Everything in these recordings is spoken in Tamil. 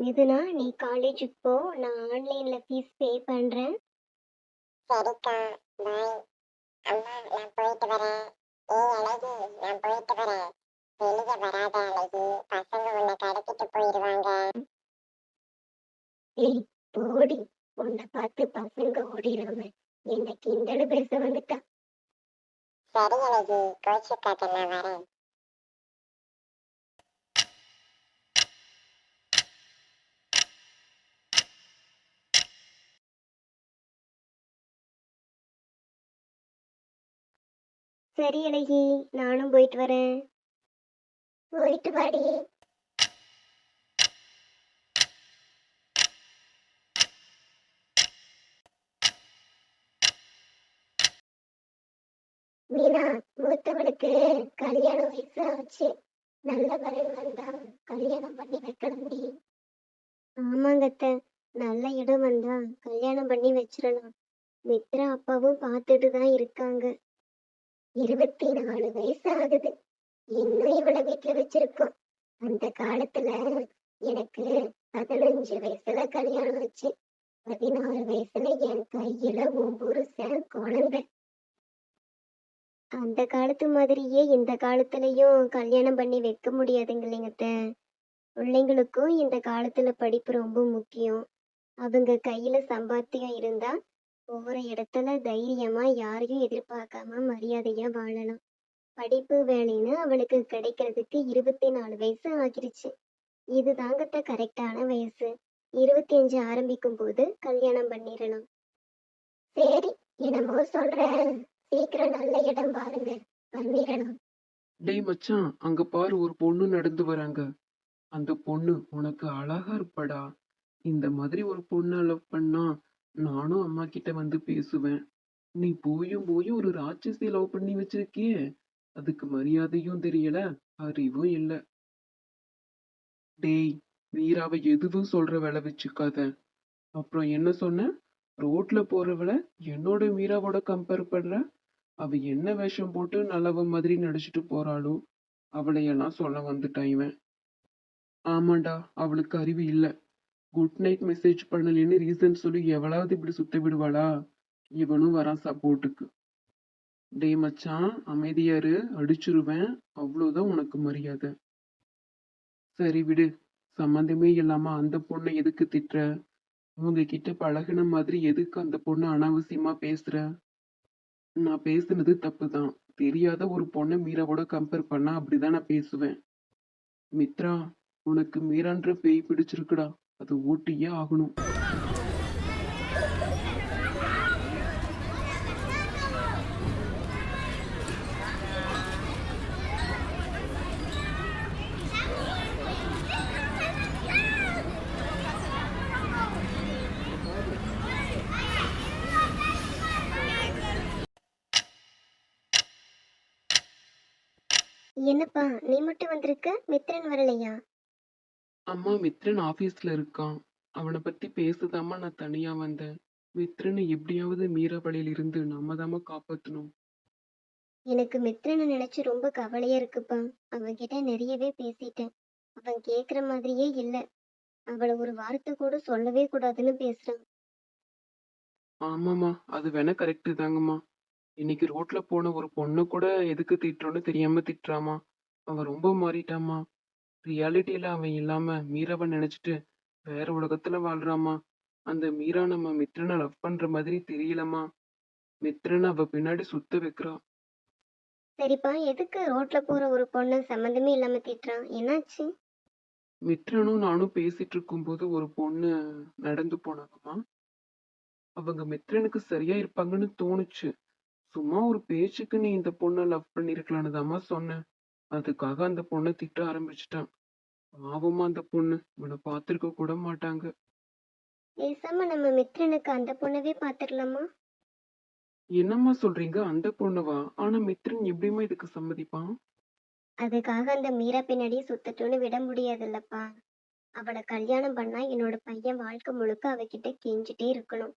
மிதுனா, நீ காலேஜுக்கு போ. நான் ஆன்லைன்ல ஃபீஸ் பே பண்றேன். சரிக்கா. பாய். அம்மா நான் போயிட்டு வரேன். ஏய் அழகி, நான் போயிட்டு வரேன். வெளியே வராத அழகி, பசங்க உன்னை கடத்திட்டு போயிடுவாங்க. ஏய், போடி. உன்னை பார்த்து பசங்க ஓடிடாம என்ன கிண்டல் பேச வந்துட்டா. சரி அழகி, கோச்சுக்காத, நான் வரேன். சரி அழகி, நானும் போயிட்டு வரேன். போயிட்டு வாடி. மீனா, மூத்தவனுக்கு கல்யாண வயசு ஆச்சு. நல்ல வரன் வந்தா கல்யாணம் பண்ணி வைக்கணும்டி. ஆமாங்க அத்தை, நல்ல இடம் வந்தா கல்யாணம் பண்ணி வச்சிடலாம். மித்ரா அப்பாவும் பார்த்துட்டு தான் இருக்காங்க. 24 வயசு ஆகுது. இன்னும் இவளை வீட்டுல வச்சிருக்கோம். அந்த காலத்துல எனக்கு 15 வயசுல கல்யாணம் ஆச்சு. 16 வயசுல என் கையில உன் புருஷன் குழந்தை. அந்த காலத்து மாதிரியே இந்த காலத்துலயும் கல்யாணம் பண்ணி வைக்க முடியாதுங்க அத்தை. பிள்ளைங்களுக்கும் இந்த காலத்துல படிப்பு ரொம்ப முக்கியம். அவங்க கையில சம்பாத்தியம் இருந்தா போற இடத்துல தைரியமா யாரையும் எதிர்பார்க்காம மரியாதையா வாழலாம். படிப்பு வேலைன்னு அவளுக்கு கிடைக்கிறதுக்கு 24 வயசு ஆகிருச்சு. இது தாங்கத்த கரெக்டான வயசு. 25 ஆரம்பிக்கும் போது கல்யாணம் பண்ணிடலாம். சரி, என்னமோ சொல்றேன். சீக்கிரம் நல்ல இடம் பாருங்க, பண்ணிடலாம். டேய் மச்சான், அங்க பாரு, ஒரு பொண்ணு நடந்து வராங்க. அந்த பொண்ணு உனக்கு அழகா இருப்படா. இந்த மாதிரி ஒரு பொண்ணை லவ் பண்ணா நானும் அம்மா கிட்ட வந்து பேசுவேன். நீ போயும் போயும் ஒரு ராட்சசி லவ் பண்ணி வச்சிருக்கியே, அதுக்கு மரியாதையும் தெரியல, அறிவும் இல்ல. டேய், வீராவை எதுவும் சொல்ற வேலை வச்சுக்காத. அப்புறம் என்ன சொன்ன? ரோட்ல போறவள என்னோட மீராவோட கம்பேர் பண்ற? அவ என்ன வேஷம் போட்டு நல்லவ மாதிரி நடிச்சிட்டு போறாளோ, அவளையெல்லாம் சொல்ல வந்துட்டான் இவன். ஆமாண்டா, அவளுக்கு அறிவு இல்ல. குட் நைட் மெசேஜ் பண்ணலன்னு ரீசன் சொல்லி எவளாவது இப்படி சுத்த விடுவாளா? இவனும் வரான் சப்போர்ட்டுக்கு. டேய் மச்சான், அமைதியாரு, அடிச்சிருவேன். அவ்வளவுதான் உனக்கு மரியாதை. சரி விடு. சம்மந்தமே இல்லாம அந்த பொண்ணை எதுக்கு திட்டுற? அவங்க கிட்ட பழகுன மாதிரி எதுக்கு அந்த பொண்ணு அனாவசியமா பேசுற? நான் பேசுனது தப்புதான். தெரியாத ஒரு பொண்ணை மீராவோட கம்பேர் பண்ணா அப்படிதான் நான் பேசுவேன். மித்ரா, உனக்கு மீரான்ற பேய் பிடிச்சிருக்குடா. அது ஊட்டியே ஆகணும். என்னப்பா, நீ மட்டும் வந்திருக்க, மித்திரன் வரலையா? அம்மா, மித்ரன் ஆபீஸ்ல இருக்கான். அவனை பத்தி பேசுதாம்மா நான் தனியா வந்தேன். மித்ரனை எப்படியாவது மீரா வழியில இருந்து நாம தாம்மா காப்பாத்தணும். எனக்கு மித்திரனை நினைச்சு ரொம்ப கவலையா இருக்குப்பா. அவன்கிட்ட நிறையவே பேசிட்டேன். அவன் கேக்குற மாதிரியே இல்ல. அவளை ஒரு வார்த்தை கூட சொல்லவே கூடாதுன்னு பேசுறான். ஆமாம்மா, அது வேணா கரெக்டு தாங்கம்மா. இன்னைக்கு ரோட்ல போன ஒரு பொண்ணு கூட எதுக்கு திட்டுறோன்னு தெரியாம திட்டுறாமா. அவன் ரொம்ப மாறிட்டாமா. ரியாலிட்டியில அவன் இல்லாம மீராவை நினைச்சிட்டு வேற உலகத்துல வாழ்றாமா. அந்த மீரா நம்ம மித்ரனை லவ் பண்ற மாதிரி தெரியலம்மா. மித்ரனை அவ பின்னாடி சுத்த வைக்கிறா. சரிப்பா, எதுக்கு ரோட்ல போற ஒரு பொண்ணை சம்மந்தமே இல்லாம திட்டுறான்? என்னாச்சு? மித்ரனும் நானும் பேசிட்டு இருக்கும்போது ஒரு பொண்ணு நடந்து போனாங்கம்மா. அவங்க மித்ரனுக்கு சரியா இருப்பாங்கன்னு தோணுச்சு. சும்மா ஒரு பேச்சுக்கு நீ இந்த பொண்ணை லவ் பண்ணிருக்கலான்னு தாம்மா சொன்னேன். அதுக்காக அந்த பொண்ணை திட்ட ஆரம்பிச்சிட்டான். பாவமா அந்த பொண்ணு, இவனை பார்த்திருக்க கூட மாட்டாங்க. பேசாம நம்ம மித்திரனுக்கு அந்த பொண்ணவே பாத்துடலாமா? என்னம்மா சொல்றீங்க? அந்த பொண்ணுவா? ஆனா மித்ரன் எப்படிம்மா இதுக்கு சம்மதிப்பான்? அதுக்காக அந்த மீரா பின்னாடியே சுத்தட்டும்னு விட முடியாதுல்லப்பா. அவளை கல்யாணம் பண்ணா என்னோட பையன் வாழ்க்கை முழுக்க அவகிட்ட கெஞ்சிட்டே இருக்கணும்.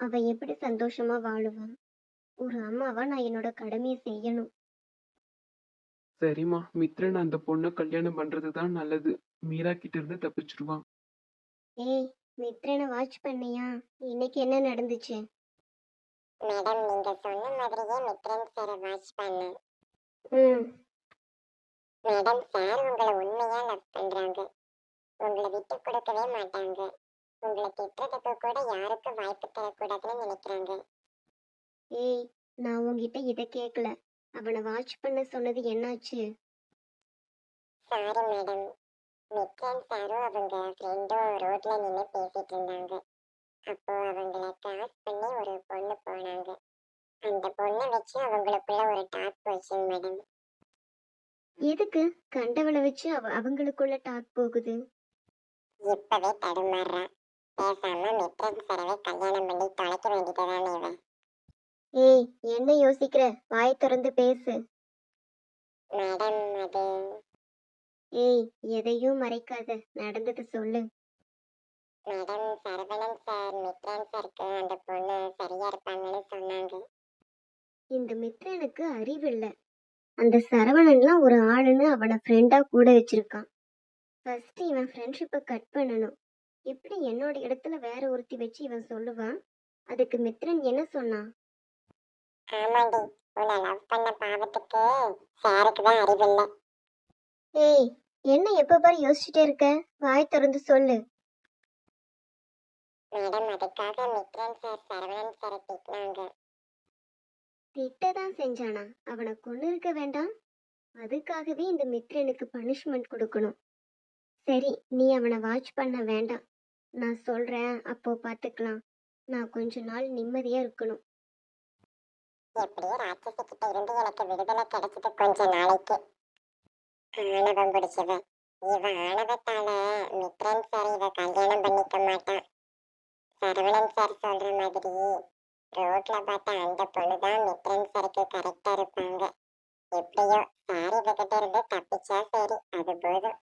அவ எப்படி சந்தோஷமா வாழுவான்? ஒரு அம்மாவா நான் என்னோட கடமையை செய்யணும். சரிம்மா, மித்ரன் அந்த பொண்ணை கல்யாணம் பண்றதுதான் நல்லது. மீரா கிட்ட இருந்து தப்பிச்சிருவான். ஏய், மித்ரனை வாட்ச் பண்ணியா? இன்னைக்கு என்ன நடந்துச்சு? மேடம் நீங்க சொன்ன மாதிரியே மித்ரன் சாரை வாட்ச் பண்ணேன். ம். மேடம் சார் உங்களை உண்மையா லவ் பண்றாங்க. உங்களை விட்டு கொடுக்கவே மாட்டாங்க. உங்களை திட்டுறதுக்கு கூட யாருக்கும் வாய்ப்பு தரக்கூடாதுன்னு நினைக்கிறாங்க. ஏய், நான் உன்கிட்ட இதை கேட்கல. அவனை வாட்ச் பண்ண சொன்னது என்னாச்சு? சாரி மேடம், மித்ரன் சாரும் அவங்க ஃப்ரெண்டும் ரோட்ல நின்று பேசிட்டு இருந்தாங்க. அப்போ அவங்கள கிராஸ் பண்ணி ஒரு பொண்ணு போனாங்க. அந்த பொண்ணை வச்சு அவங்களுக்குள்ள ஒரு டாக் போச்சு மேடம். எதுக்கு கண்டவளை வச்சு அவங்களுக்குள்ள டாக் போகுது? இப்பவே தடுமாறுறா. பேசாம மித்ரன் சாரவே கல்யாணம் பண்ணி தொலைக்க வேண்டியதுதானே இவன். ஏய், என்ன யோசிக்கிற? வாய் திறந்து பேசு. மேடம் அது ஏய், எதையும் மறைக்காத, நடந்தது சொல்லு. மேடம் சரவணன் சார் மித்ரன் சாருக்கு அந்த பொண்ணு சரியா இருப்பாங்கன்னு சொன்னாங்க. இந்த மித்ரனுக்கு அறிவில்ல. அந்த சரவணன்லாம் ஒரு ஆளுன்னு அவனை ஃப்ரெண்டா கூட வச்சிருக்கான். ஃபர்ஸ்ட் இவன் ஃப்ரெண்ட்ஷிப்பை கட் பண்ணணும். எப்படி என்னோட இடத்துல வேற ஒருத்தி வச்சு இவன் சொல்லுவான்? அதுக்கு மித்ரன் என்ன சொன்னான்? ஆமாண்டி, உன்னை லவ் பண்ண பாவத்துக்கு சாருக்கு தான் அறிவில்லை. ஏய், என்ன எப்ப பாரு யோசிச்சுட்டே இருக்க? வாய் திறந்து சொல்லு. மேடம் அதுக்காக மித்ரன் சார் சரவணன் சாரை திட்டினாங்க. திட்டதான் செஞ்சானா? அவனை கொண்டு இருக்க வேண்டாம்? அதுக்காகவே இந்த மித்ரனுக்கு பனிஷ்மெண்ட் கொடுக்கணும். சரி, நீ அவனை வாட்ச் பண்ண வேண்டாம். நான் சொல்றேன், அப்போ பார்த்துக்கலாம். நான் கொஞ்ச நாள் நிம்மதியா இருக்கணும். எப்படியோ ராட்சசி கிட்ட இருந்து எனக்கு விடுதலை கிடைச்சது கொஞ்ச நாளைக்கு. ஆணவம் பிடிச்சவ இவ. ஆணவத்தால மித்ரன் சார் இவ கல்யாணம் பண்ணிக்க மாட்டான். சரவணன் சார் சொல்ற மாதிரி ரோட்ல பார்த்த அந்த பொண்ணுதான் மித்ரன் சாருக்கு கரெக்டா இருப்பாங்க. எப்படியோ சார் இவகிட்ட இருந்து தப்பிச்சா சரி, அது போதும்.